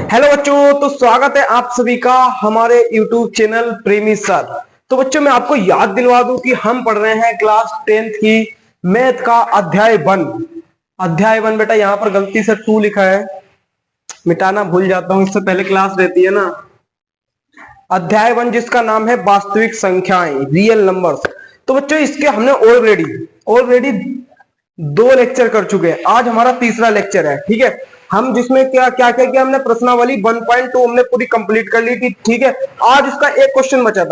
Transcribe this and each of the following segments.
Hello बच्चों, तो स्वागत है आप सभी का हमारे YouTube चैनल प्रेमी सर। तो बच्चों मैं आपको याद दिलवा दूं कि हम पढ़ रहे हैं क्लास 10th की मैथ का अध्याय 1 बेटा यहाँ पर गलती से 2 लिखा है, मिटाना भूल जाता हूँ, इससे पहले क्लास रहती है ना। अध्याय 1 जिसका नाम है वास्तविक संख्याएं, रियल नंबर्स। तो बच्चों इसके हमने ऑलरेडी 2 लेक्चर कर चुके हैं, आज हमारा तीसरा लेक्चर है। ठीक है, हम जिसमें क्या क्या क्या किया, हमने प्रश्नावली 1.2 हमने पूरी कंप्लीट कर ली थी। ठीक है, आज उसका एक क्वेश्चन बचा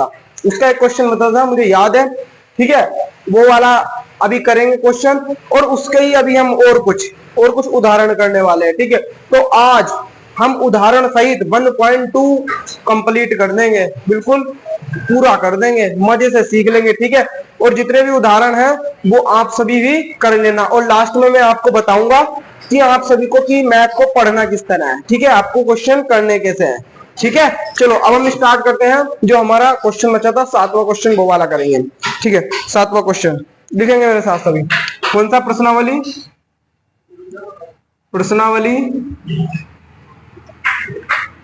था, मुझे याद है। ठीक है, वो वाला अभी करेंगे क्वेश्चन, और उसके ही अभी हम और कुछ उदाहरण करने वाले हैं। ठीक है, तो आज हम उदाहरण सहित 1.2 कंप्लीट कर देंगे, बिल्कुल पूरा कर देंगे, मजे से सीख लेंगे। ठीक है, और जितने भी उदाहरण हैं वो आप सभी भी कर लेना, और लास्ट में मैं आपको बताऊंगा कि आप सभी को कि मैथ को पढ़ना किस तरह है। ठीक है, आपको क्वेश्चन करने कैसे हैं। ठीक है, चलो अब हम स्टार्ट करते हैं। जो हमारा क्वेश्चन बचा था 7वां क्वेश्चन वो वाला करेंगे। ठीक है, 7वां क्वेश्चन लिखेंगे मेरे साथ सभी। कौन सा प्रश्नावली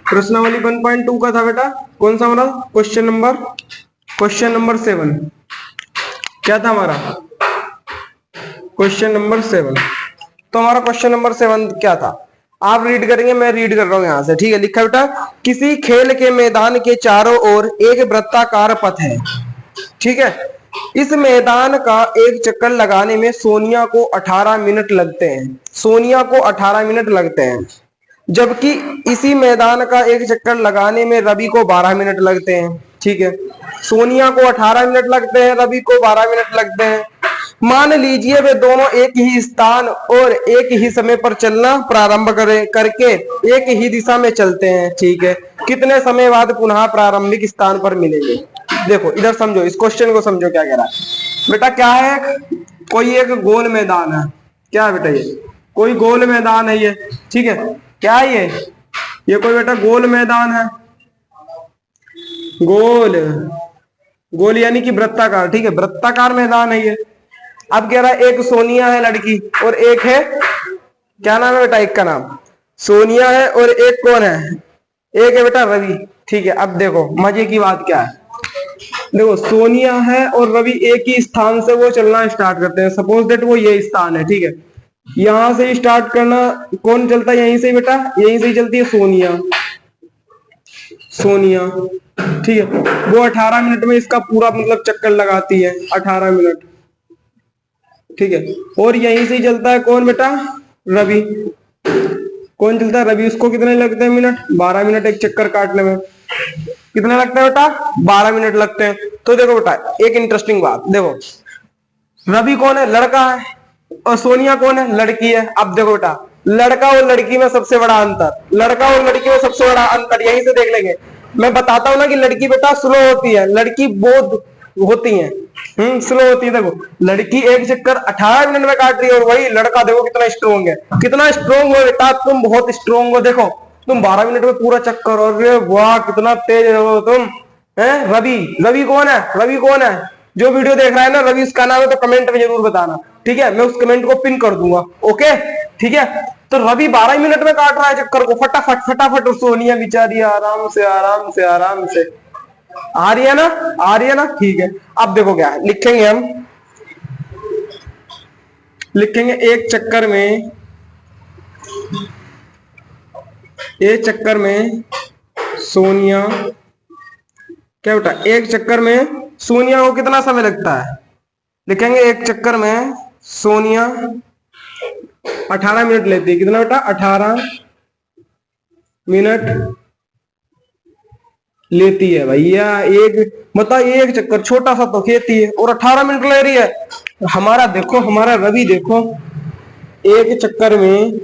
प्रश्नावली 1.2 का था बेटा। कौन सा हमारा क्वेश्चन नंबर 7 क्या था हमारा? Question number 7। तो हमारा क्वेश्चन नंबर 7 क्या था, आप रीड करेंगे, मैं रीड कर रहा हूं यहां से। ठीक है, लिखा है बेटा, किसी खेल के मैदान के चारों ओर एक वृत्ताकार पथ है। ठीक है, इस मैदान का एक चक्कर लगाने में सोनिया को 18 मिनट लगते हैं, जबकि इसी मैदान का एक चक्कर लगाने में रवि को 12 मिनट लगते हैं। ठीक है, सोनिया को 18 मिनट लगते हैं, रवि को 12 मिनट लगते हैं। मान लीजिए वे दोनों एक ही स्थान और एक ही समय पर चलना प्रारंभ करके एक ही दिशा में चलते हैं। ठीक है, कितने समय बाद पुनः प्रारंभिक स्थान पर मिलेंगे? देखो इधर समझो, इस क्वेश्चन को समझो क्या कह रहा है बेटा। क्या है, कोई एक गोल मैदान है। क्या है बेटा, ये कोई गोल मैदान है ये। ठीक है, क्या है ये कोई बेटा गोल मैदान है, गोल यानी कि वृत्ताकार। ठीक है, वृत्ताकार मैदान है ये। अब कह रहा है एक सोनिया है लड़की, और एक है, क्या नाम है बेटा, एक का नाम सोनिया है, और एक कौन है, एक है बेटा रवि। ठीक है, अब देखो मजे की बात क्या है, देखो सोनिया है और रवि एक ही स्थान से वो चलना स्टार्ट करते हैं। सपोज दैट वो ये स्थान है। ठीक है, यहां से स्टार्ट करना, कौन चलता है यहीं से बेटा, यहीं से ही चलती है सोनिया। ठीक है, वो 18 मिनट में इसका पूरा मतलब चक्कर लगाती है, 18 मिनट। ठीक है, और यहीं से ही चलता है कौन बेटा, रवि। कौन चलता है, रवि। उसको कितने लगते हैं मिनट? 12 मिनट एक चक्कर काटने में। कितने लगते हैं बेटा? 12 मिनट लगते हैं। तो देखो बेटा एक इंटरेस्टिंग बात, देखो रवि कौन है, लड़का है, और सोनिया कौन है, लड़की है। अब देखो बेटा, लड़का और लड़की में सबसे बड़ा अंतर यहीं से देख लेंगे। मैं बताता हूं ना कि लड़की बेटा स्लो होती है, लड़की बहुत होती है, स्लो होती है। देखो लड़की एक चक्कर 18 मिनट में काट रही है, और वही लड़का देखो कितना स्ट्रोंग है, हो बेटा, तुम बहुत स्ट्रोंग हो। देखो तुम 12 मिनट में पूरा चक्कर, और वाह कितना तेज हो तुम, है। रवि कौन है, जो वीडियो देख रहा है ना, रवि उसका नाम है, तो कमेंट में जरूर बताना। ठीक है, मैं उस कमेंट को पिन कर दूंगा। ओके, ठीक है। तो रवि 12 मिनट में काट रहा है चक्कर को, फटाफट, और सोनिया बेचारी आराम से आ रही है ना। ठीक है, अब देखो क्या है, लिखेंगे एक चक्कर में सोनिया, क्या बेटा, एक चक्कर में सोनिया को कितना समय लगता है? लिखेंगे एक चक्कर में सोनिया 18 मिनट लेती है। कितना बेटा? 18 मिनट लेती है भैया। एक चक्कर छोटा सा तो खेती है, और 18 मिनट ले रही है। हमारा रवि देखो, एक चक्कर में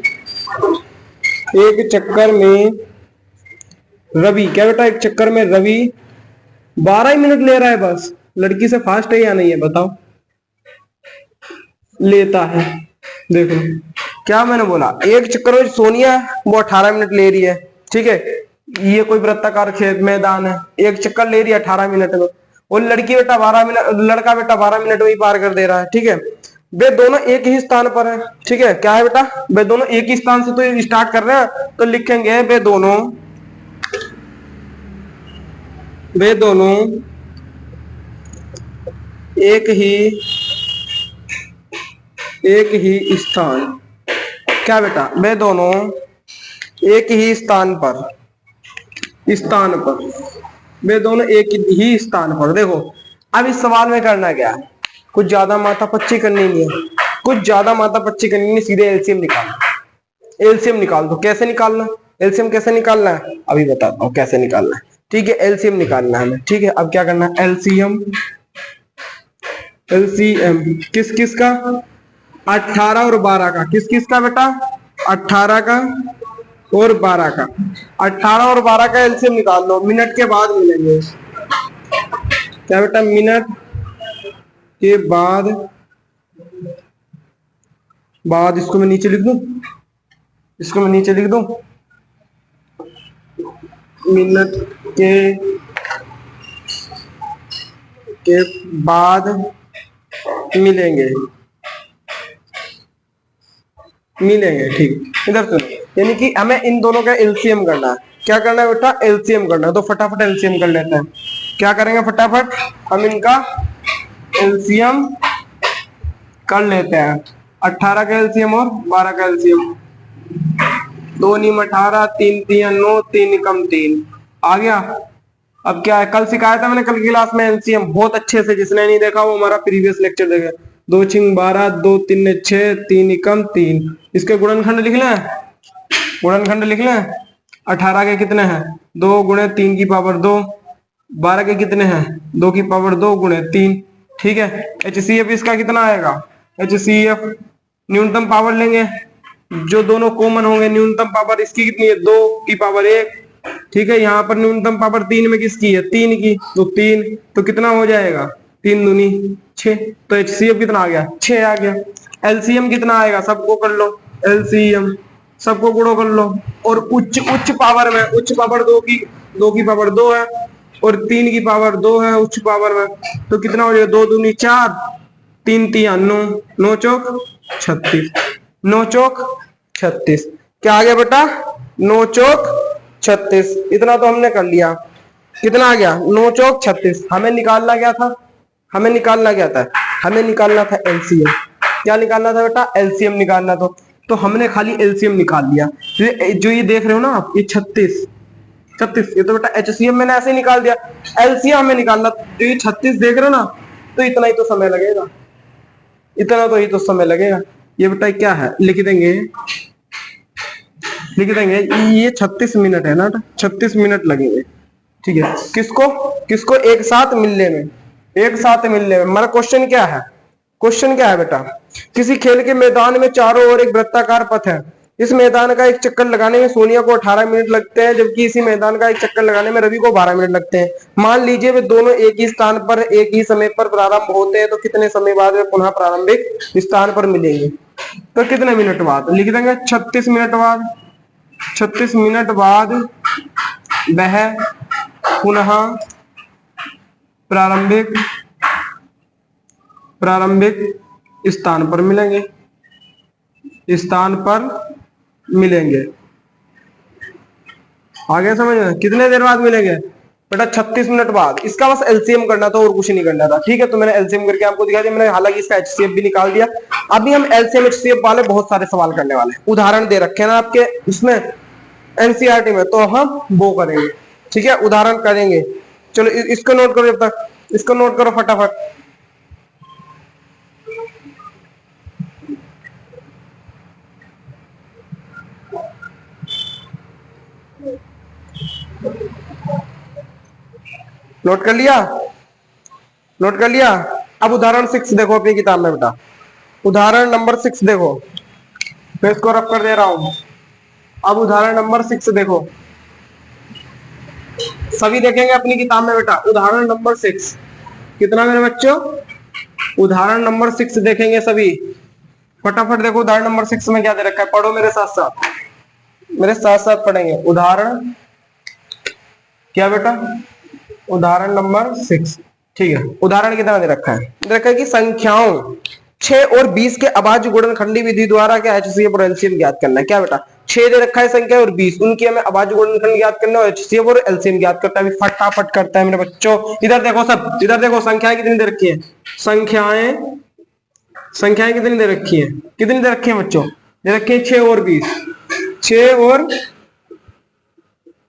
रवि, क्या बेटा, एक चक्कर में रवि 12 मिनट ले रहा है बस। लड़की से फास्ट है या नहीं है बताओ? लेता है। देखो क्या मैंने बोला, एक चक्कर में सोनिया वो 18 मिनट ले रही है। ठीक है, ये कोई वृत्ताकार खेत मैदान है, एक चक्कर ले रही है 18 मिनट में, और लड़का बेटा 12 मिनट में ही पार कर दे रहा है। ठीक है, वे दोनों एक ही स्थान पर है। ठीक है, क्या है बेटा, वे दोनों एक ही स्थान से तो स्टार्ट कर रहे हैं, तो लिखेंगे वे दोनों एक ही स्थान, क्या बेटा, वे दोनों एक ही स्थान पर वे दोनों एक ही स्थान पर। देखो अब इस सवाल में करना क्या है, कुछ ज्यादा माथापच्ची करनी नहीं है, सीधे एलसीएम निकालना। एलसीएम निकाल दो। कैसे निकालना, एलसीएम कैसे निकालना है अभी बताता हूँ कैसे निकालना है। ठीक है, एलसीएम निकालना है हमें। ठीक है, अब क्या करना है, एलसीएम किस किस का, 18 और 12 का। किस किस का बेटा, 18 का और 12 का। 18 और 12 का एलसीएम निकाल लो, मिनट के बाद मिलेंगे। क्या बेटा, मिनट के बाद इसको मैं नीचे लिख दूं, मिनट के बाद मिलेंगे। ठीक, इधर सुनो, यानी कि हमें इन दोनों का एलसीएम करना है। क्या करना है बेटा, एलसीएम करना है। तो फटाफट एलसीएम कर लेते हैं। क्या करेंगे, फटाफट हम इनका एलसीएम कर लेते हैं। 18 का एलसीएम और 12 का एलसीएम, 2 नीम 18, 3 3 9, 3 एकम 3 आ गया। अब क्या है, कल सिखाया था मैंने, कल की क्लास में एलसीएम बहुत अच्छे से, जिसने नहीं देखा वो हमारा प्रीवियस लेक्चर देखे। 2 छिंग 12, 2 3 6, 3 एकम 3। इसके गुणनखंड लिख लें, 18 के कितने हैं, 2 गुणे 3 की पावर 2, 12 के कितने हैं, 2 की पावर 2 गुणे 3। ठीक है, एचसीएफ इसका कितना आएगा, एचसीएफ न्यूनतम पावर लेंगे, जो दोनों कॉमन होंगे, न्यूनतम पावर इसकी कितनी है, 2 की पावर 1। ठीक है, यहाँ पर न्यूनतम पावर 3 में किसकी है, 3 की, तो 3, तो कितना हो जाएगा, 3 दूनी 6, तो एचसीएफ कितना आ गया, 6 आ गया। एलसीएम कितना आएगा, सबको कर लो, एलसीएम सबको गुणो कर लो। और उच्च पावर में, उच्च पावर 2 की पावर 2 है और 3 की पावर 2 है उच्च पावर में, तो कितना हो जाएगा, 2 दूनी 4, 3 3 9, 9 चौक 36, 9 चौक 36। क्या आ गया बेटा, 9 चौक 36। इतना तो हमने कर लिया। कितना आ गया, 9 चौक 36। हमें निकालना क्या था, हमें निकालना था एलसीएम। क्या निकालना था बेटा, एलसीएम निकालना। तो हमने खाली एलसीएम निकाल लिया। जो ये देख रहे हो ना आप, ये 36, ये तो बेटा एचसीएम मैंने ऐसे निकाल दिया। एलसीएम हमें निकालना, जो ये 36 देख रहे हो ना, तो इतना ही तो समय लगेगा, ये बेटा क्या है, लिख देंगे ये 36 मिनट है ना, 36 मिनट लगेंगे। ठीक है, किसको एक साथ मिलने में, हमारा क्वेश्चन क्या है, बेटा, किसी खेल के मैदान में चारों ओर एक वृत्ताकार पथ है। इस मैदान का एक चक्कर लगाने में सोनिया को 18 मिनट लगते हैं, जबकि इसी मैदान का एक चक्कर लगाने में रवि को 12 मिनट लगते हैं। मान लीजिए वे दोनों एक ही स्थान पर एक ही समय पर प्रारंभ होते हैं, तो कितने समय बाद वे पुनः प्रारंभिक स्थान पर मिलेंगे। तो कितने मिनट बाद लिख देंगे, 36 मिनट बाद। 36 मिनट बाद वह पुनः प्रारंभिक स्थान पर मिलेंगे। आगे समझ में, कितने देर बाद मिलेंगे बेटा, 36 मिनट बाद। इसका बस एलसीएम करना था और कुछ नहीं करना था। ठीक है, तो मैंने एलसीएम करके आपको दिखा दिया। मैंने हालांकि इसका एचसीएफ भी निकाल दिया। अभी हम एलसीएम एचसीएफ वाले बहुत सारे सवाल करने वाले हैं। उदाहरण दे रखे हैं ना आपके इसमें एनसीईआरटी में, तो हम वो करेंगे। ठीक है, उदाहरण करेंगे। चलो इसको नोट करो, जब तक इसको नोट करो फटाफट। नोट कर लिया। अब उदाहरण 6 देखो अपनी किताब में बेटा, उदाहरण नंबर 6 देखो, मैं इसको रफ कर दे रहा हूं। अब उदाहरण नंबर 6 देखो, सभी देखेंगे अपनी किताब में बेटा, उदाहरण नंबर 6 कितना मेरे बच्चों, उदाहरण नंबर 6 देखेंगे सभी। फटाफट देखो उदाहरण नंबर 6 में क्या दे रखा है, पढ़ो मेरे साथ पढ़ेंगे। उदाहरण क्या बेटा, उदाहरण नंबर 6। ठीक है, उदाहरण कितना दे रखा है, कि संख्याओं 6 और 20 के अभाज्य गुणनखंडी विधि द्वारा क्या एचसीएफ और एलसीएम ज्ञात करना है। क्या बेटा 6 दे रखा है संख्या और 20, उनकी हमें अभाज्य गुणनखंड ज्ञात करना है, एचसीएफ और एलसीएम ज्ञात करता है। अभी फटाफट करता है मेरे बच्चों। इधर देखो सब, इधर देखो संख्याएं कितनी दे रखी है, संख्याएं कितनी दे रखी है, कितनी दे रखी है बच्चों, दे रखी है 6 और 20, 6 और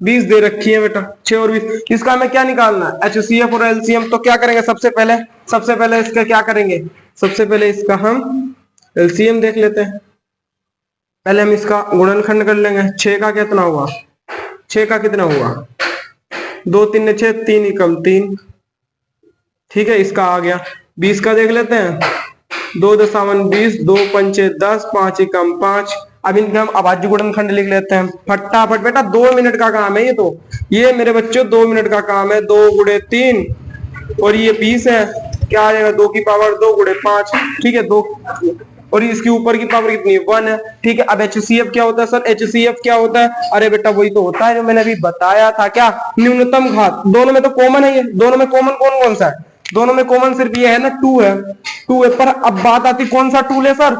20 दे रखी है बेटा, 6 और 20। इसका हमें क्या निकालना है, एचसीएफ और एलसीएम। तो क्या करेंगे सबसे पहले इसका क्या करेंगे, सबसे पहले इसका हम एलसीएम देख लेते हैं। पहले हम इसका गुणनखंड कर लेंगे। 6 का कितना हुआ, 6 का कितना हुआ, 2 3 6, 3 एकम 3, ठीक है, इसका आ गया। 20 का देख लेते हैं, 2 दशावन 20, 2 पंचे 10, 5 एकम 5। अब इनके हम अभाज्य गुणनखंड लिख लेते हैं फटाफट। बेटा 2 मिनट का काम है ये, तो ये मेरे बच्चों 2 मिनट का काम है। 2 गुणे 3 और ये 20 है, क्या आ जाएगा 2 की पावर 2 गुणे 5, ठीक है 2, और इसके ऊपर की पावर कितनी है 1 है, ठीक है। अब एचसीएफ क्या होता है सर, एचसीएफ क्या होता है, अरे बेटा वही तो होता है जो मैंने अभी बताया था, क्या न्यूनतम घात। दोनों में तो कॉमन है, ये दोनों में कॉमन कौन कौन सा है, दोनों में कॉमन सिर्फ ये है ना 2 है, 2 है। पर अब बात आती कौन सा 2 ले सर,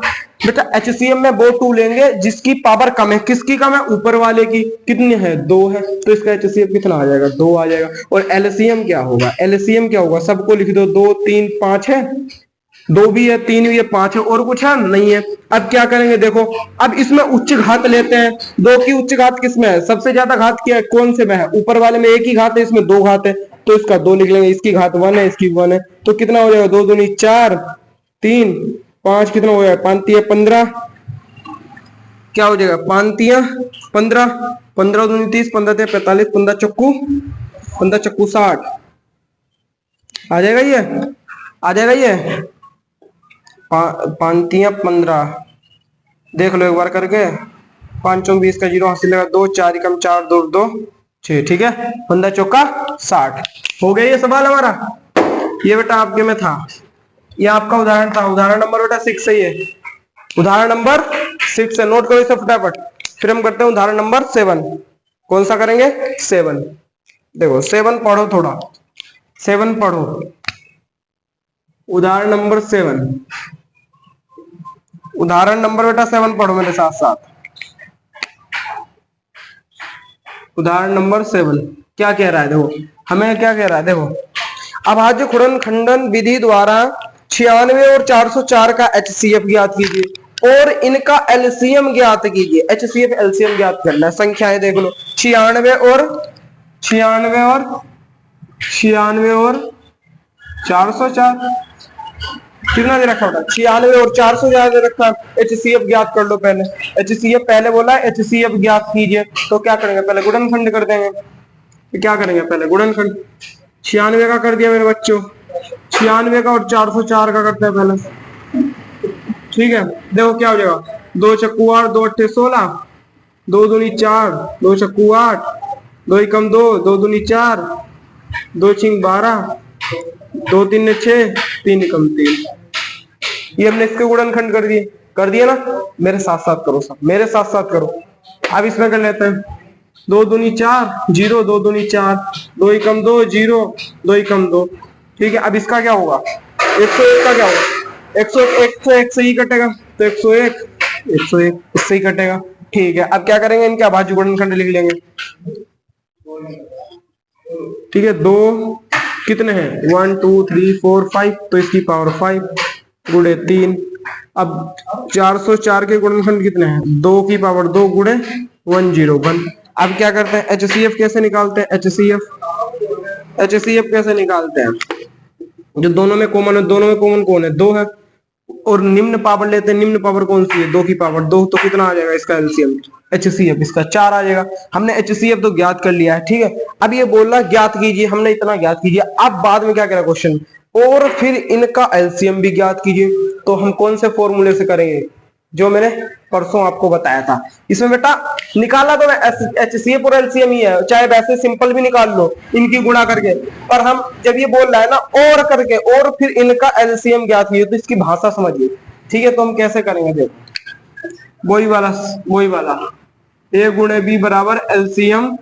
बेटा एचसीएफ में वो 2 लेंगे जिसकी पावर कम है। किसकी कम है, ऊपर वाले की। कितनी है 2 है, तो इसका एचसीएफ कितना आ जाएगा 2 आ जाएगा। और एलसीएम क्या होगा, एलसीएम क्या होगा, सबको लिख दो, 2 3 5 है, 2 भी है 3 भी है 5 है, और कुछ है नहीं है। अब क्या करेंगे देखो, अब इसमें उच्च घात लेते हैं। 2 की उच्च घात किसमें है, सबसे ज्यादा घात क्या है, कौन से में है, ऊपर वाले में 1 ही घात है, इसमें 2 घात है, तो इसका 2 लिख लेंगे। इसकी घात 1 है, इसकी 1 है, तो कितना हो जाएगा 2 दूनी 4, 3 5 कितना हो जाएगा 5 3 15, क्या हो जाएगा 5 3 15, 15 दूनी 30, 15 3 45, 15 चक्कू 60 आ जाएगा ये, आ जाएगा ये 5 3 15, देख लो एक बार करके, 5 चौक 20 का 0 हासिल लगा, 2 4 कम 4 2 2 6, ठीक है 15 चौका 60 हो गया ये सवाल हमारा। ये बेटा आपके में था, ये आपका उदाहरण था, उदाहरण नंबर बेटा 6 सही है, उदाहरण नंबर 6 है, नोट करो इसे फटाफट। फिर हम करते हैं उदाहरण नंबर 7। कौन सा करेंगे 7, देखो 7 पढ़ो थोड़ा, 7 पढ़ो, उदाहरण नंबर 7, उदाहरण नंबर बेटा 7 पढ़ो मेरे साथ साथ। उदाहरण नंबर 7 क्या कह रहा है, देखो हमें क्या कह रहा है, देखो अभाज्य गुणनखंडन विधि द्वारा 96 और 404 का एचसीएफ ज्ञात कीजिए और इनका एलसीएम ज्ञात कीजिए। एचसीएफ एलसीएम ज्ञात करना है, संख्याएं देख लो 96 और 404 कितना दे रखा होता, 96 और 404 दे रखा है। एचसीएफ ज्ञात कर लो पहले, एचसीएफ पहले बोला है एचसीएफ ज्ञात कीजिए, तो क्या करेंगे पहले गुणनखंड कर देंगे। तो क्या करेंगे पहले गुणनखंड, 96 का कर दिया मेरे बच्चों, 96 का और 404 का करते हैं पहले, ठीक है। देखो क्या हो जाएगा, 2 चक्कू 8, 2 अट्ठे 16, 2 दूनी 4, 2 चक्कू 8, 2 एकम 2, 2 दूनी 4, 2 छिंग 12, 2 3 6, 3 एकम 3। ये हमने इसके गुणनखंड कर दिए ना, मेरे साथ साथ करो, सब मेरे साथ साथ करो। अब इसमें कर लेते हैं, 2 दूनी 4 0, 2 दूनी 4, 2 एकम 2 0, 2 एकम 2, ठीक है। अब इसका क्या होगा, 101 का क्या होगा, 101 से ही कटेगा, तो 101 इससे ही कटेगा, ठीक है। अब क्या करेंगे, इनके अभाज्य गुणनखंड लिख लेंगे, ठीक है। 2 कितने हैं 1 2 3 4 5, तो इसकी पावर 5 गुणे 3। अब 404 के गुणनखंड कितने हैं, 2 की पावर 2 गुणे 101। अब क्या करते हैं, एचसीएफ कैसे निकालते हैं, एचसीएफ कैसे निकालते हैं, जो दोनों में कॉमन है, दोनों में कॉमन कौन है 2 है, और निम्न पावर लेते हैं, निम्न पावर कौन सी है 2 की पावर 2, तो कितना आ जाएगा इसका एलसीएम, एचसीएफ इसका 4 आ जाएगा। हमने एचसीएफ तो ज्ञात कर लिया है, ठीक है। अब ये बोल रहा ज्ञात कीजिए, हमने इतना ज्ञात कीजिए। अब बाद में क्या कह रहा क्वेश्चन, और फिर इनका एलसीएम भी ज्ञात कीजिए। तो हम कौन से फॉर्मूले से करेंगे, जो मैंने परसों आपको बताया था। इसमें बेटा निकाला तो एचसीएफ और एलसीएम ही है, चाहे वैसे सिंपल भी निकाल लो इनकी गुणा करके, पर हम जब ये बोल रहा है ना और करके और फिर इनका एलसीएम ज्ञात कीजिए, तो इसकी भाषा समझिए, ठीक है। तो हम कैसे करेंगे, देखो वही वाला ए गुणे बी बराबर एलसीएम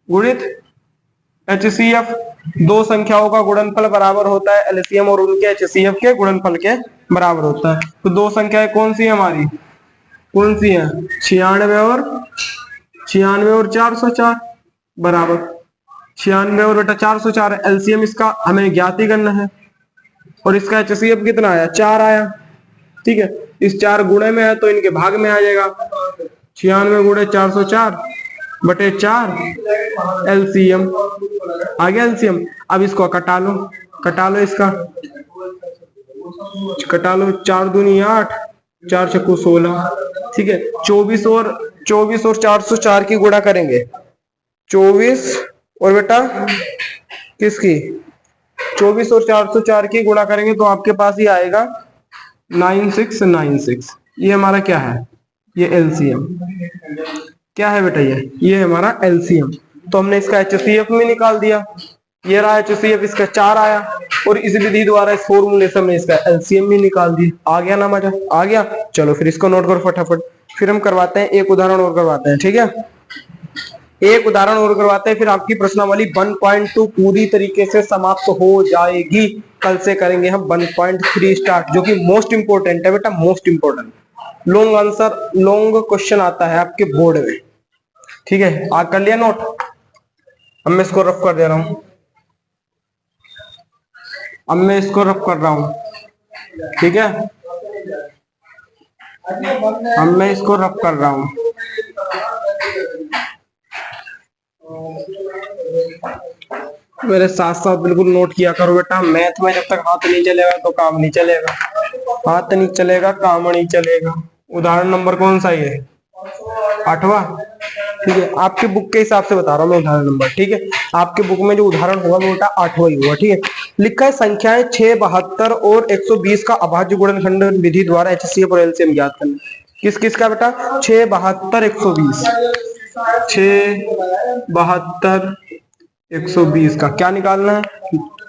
गुणित एचसीएफ, दो संख्याओं का गुणनफल बराबर होता है एलसीएम और उनके एचसीएफ के गुणनफल के बराबर होता है। तो दो संख्याएं कौन सी है हमारी, कौन सी है, 96 और 404 बराबर 96 और बेटा 404 है। एलसीएम इसका हमें ज्ञात ही करना है और इसका एचसीएफ कितना आया, 4 आया। ठीक है, इस 4 गुणे में है तो इनके भाग में आ जाएगा, 96 गुणे 404 बटे 4 एलसीएम आ गया एलसीएम। अब इसको कटा लो इसका, कटा लो, 4 दूनी 8, 4 छक्कू 16। ठीक है, 24 और 404 की गुणा करेंगे, 24 और बेटा किसकी, 24 और 404 की गुणा करेंगे तो आपके पास ही आएगा 9696। ये हमारा क्या है, ये एलसीएम क्या है बेटा, ये हमारा एलसीएम। तो हमने इसका एचसीएफ में निकाल दिया, ये रहा एचसीएफ, इसका 4 आया और इस विधि द्वारा इस फॉर्मूले से हमने इसका एलसीएम भी निकाल दिया। आ गया ना मजा, आ गया। चलो फिर इसको नोट करो फटाफट, फिर हम करवाते हैं एक उदाहरण और करवाते हैं। ठीक है, एक उदाहरण और करवाते हैं, फिर आपकी प्रश्नावली 1.2 पूरी तरीके से समाप्त हो जाएगी। कल से करेंगे हम 1.3 स्टार्ट, जो कि मोस्ट इंपोर्टेंट है बेटा, most important. Long answer, long question आता है आपके बोर्ड में। ठीक है, आ कर लिया नोट, अब मैं इसको रफ कर दे रहा हूं, अब मैं इसको रफ कर रहा हूं। ठीक है, अब मैं इसको रफ कर रहा हूं। मेरे साथ साथ बिल्कुल नोट किया करो बेटा, मैथ में जब तक हाथ नहीं चलेगा तो काम नहीं चलेगा, हाथ नहीं चलेगा काम नहीं चलेगा। उदाहरण नंबर कौन सा ये, 8वां। ठीक है, आपके बुक के हिसाब से बता रहा हूँ मैं उदाहरण नंबर। ठीक है, आपके बुक में जो उदाहरण होगा वो बेटा 8वां ही होगा। ठीक है, लिखा है संख्याएं 6, 72 और 120 का अभाज्य गुणनखंड विधि द्वारा एचसीएफ और एलसीएम ज्ञात करना। किस किस का बेटा, 6, 72, 120, 6, 72, 120 का क्या निकालना है,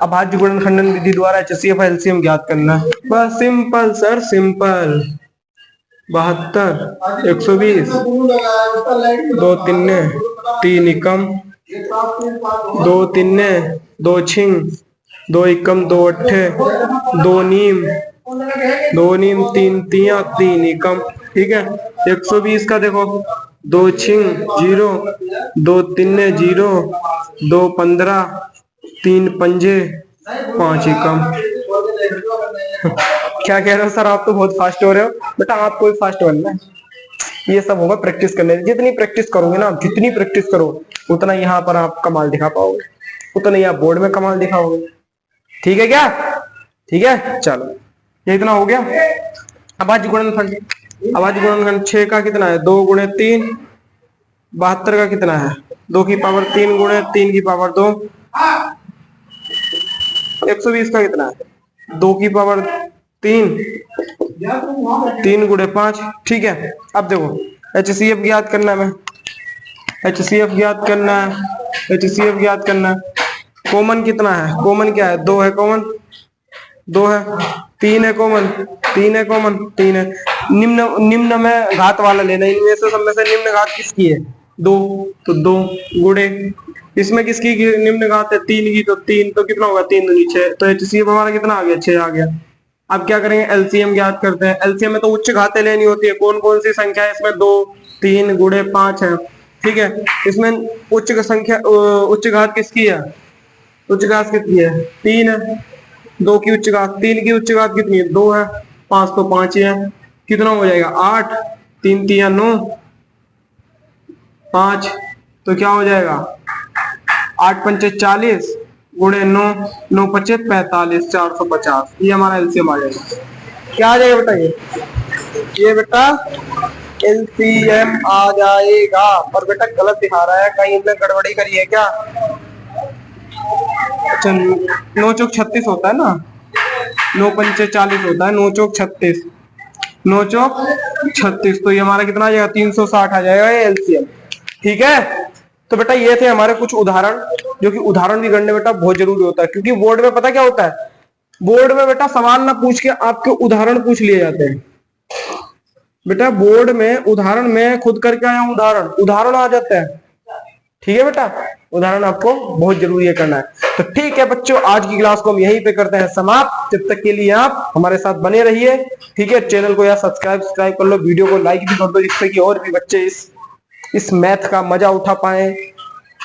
अभाज्य गुणनखंडन विधि द्वारा एचसीएफ एलसीएम ज्ञात करना है। बस सिंपल सर सिंपल, 72, 120, 2 तिन्ने 3 एकम, 2 तिन्ने 2 छिंग, 2 एकम 2 अट्ठे, 2 नीम 3 तिया 3 एकम। ठीक है, 120 का देखो, 2 छिंग 0, 2 तिन्ने 0, 2 15, 3 पंजे 5 एकम। क्या कह रहे हो सर, आप तो बहुत फास्ट हो रहे हो बेटा, आपको भी फास्ट बनना है। ये सब होगा प्रैक्टिस करने, जितनी प्रैक्टिस करोगे ना, जितनी प्रैक्टिस करो उतना यहाँ पर आप कमाल दिखा पाओगे, उतना ही आप बोर्ड में कमाल दिखाओगे। ठीक है क्या, ठीक है, चलो ये इतना हो गया। अभाज्य गुणनखंड, अभाज्य गुणनखंड 6 का कितना है, 2 गुणे 3, 72 का कितना है, 2 की पावर 3 गुणे 3 की पावर 2, 120 का कितना है, 2 की पावर 3, 3 गुणे 5। ठीक है, अब देखो एचसीएफ ज्ञात करना है, एचसीएफ ज्ञात करना है, एचसीएफ ज्ञात करना है। कॉमन कितना है, कॉमन क्या है, 2 है कॉमन, 2 है, 3 है कॉमन, 3 है कॉमन, 3 है। निम्न में घात वाला लेना, इनमें से सब में से निम्न घात किसकी है, 2, तो 2 गुणे इसमें किसकी निम्न घात है, 3 की, तो 3, तो कितना होगा, 3 दूनी 6, तो एचसीएफ हमारा कितना आ गया, 6 आ गया। अब क्या करेंगे, एलसीएम ज्ञात करते हैं। एलसीएम में तो उच्च घातें लेनी होती है, कौन कौन सी संख्या है इसमें, 2, 3 गुणे 5 है। ठीक है, इसमें उच्च संख्या, उच्च घात किसकी है, उच्च घात कितनी है, 3 है। 2 की उच्च घात, 3 की उच्च घात कितनी है, 2 है, 5 तो 5 ही है, कितना हो जाएगा, 8, 3 3 9, 5, तो क्या हो जाएगा, 8 पंचे 40 गुणे 9, 9 पचे 45, 450। ये हमारा एलसीएम आ जाएगा। क्या आ जाएगा बेटा, ये बेटा एलसीएम आ जाएगा। पर बेटा गलत दिखा रहा है, कहीं हमने गड़बड़ी करी है क्या। अच्छा, 9 चौक 36 होता है ना, 9 पंचे 40 होता है, 9 चौक 36, 9 चौक 36, तो ये हमारा कितना आ जाएगा, 360 आ जाएगा ये एलसीएम। ठीक है, तो बेटा ये थे हमारे कुछ उदाहरण, जो कि उदाहरण भी करने बेटा बहुत जरूरी होता है, क्योंकि बोर्ड में पता क्या होता है, बोर्ड में बेटा सवाल ना पूछ के आपके उदाहरण पूछ लिए जाते हैं। बेटा बोर्ड में उदाहरण में खुद करके आया हूं, उदाहरण आ जाता है। ठीक है बेटा, उदाहरण आपको बहुत जरूरी है करना है। तो ठीक है बच्चों, आज की क्लास को हम यहीं पे करते हैं समाप्त। जब तक के लिए आप हमारे साथ बने रहिए, ठीक है। चैनल को यार सब्सक्राइब कर लो, वीडियो को लाइक भी कर दो, जिससे कि और भी बच्चे इस मैथ का मजा उठा पाए,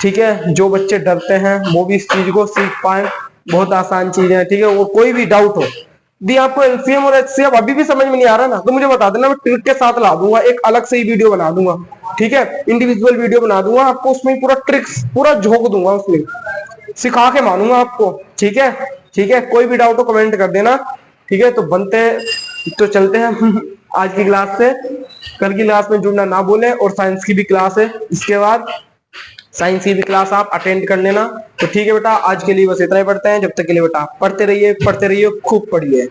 ठीक है। जो बच्चे डरते हैं वो भी इस चीज को सीख पाए, बहुत आसान चीज है, ठीक है। और कोई भी डाउट हो, दी आपको एलसीएम और एचसीएफ अभी भी समझ में नहीं आ रहा ना, तो मुझे बता देना, मैं ट्रिक के साथ ला दूंगा, एक अलग से ही वीडियो बना दूंगा, ठीक है। इंडिविजुअल वीडियो बना दूंगा आपको, उसमें पूरा ट्रिक्स पूरा झोंक दूंगा, उसमें सिखा के मानूंगा आपको, ठीक है। ठीक है, कोई भी डाउट हो कमेंट कर देना, ठीक है। तो बनते हैं, तो चलते हैं आज की क्लास से। कल की क्लास में जुड़ना ना भूलें, और साइंस की भी क्लास है इसके बाद, साइंस की भी क्लास आप अटेंड कर लेना। तो ठीक है बेटा, आज के लिए बस इतना ही पढ़ते हैं। जब तक के लिए बेटा पढ़ते रहिए, खूब पढ़िए।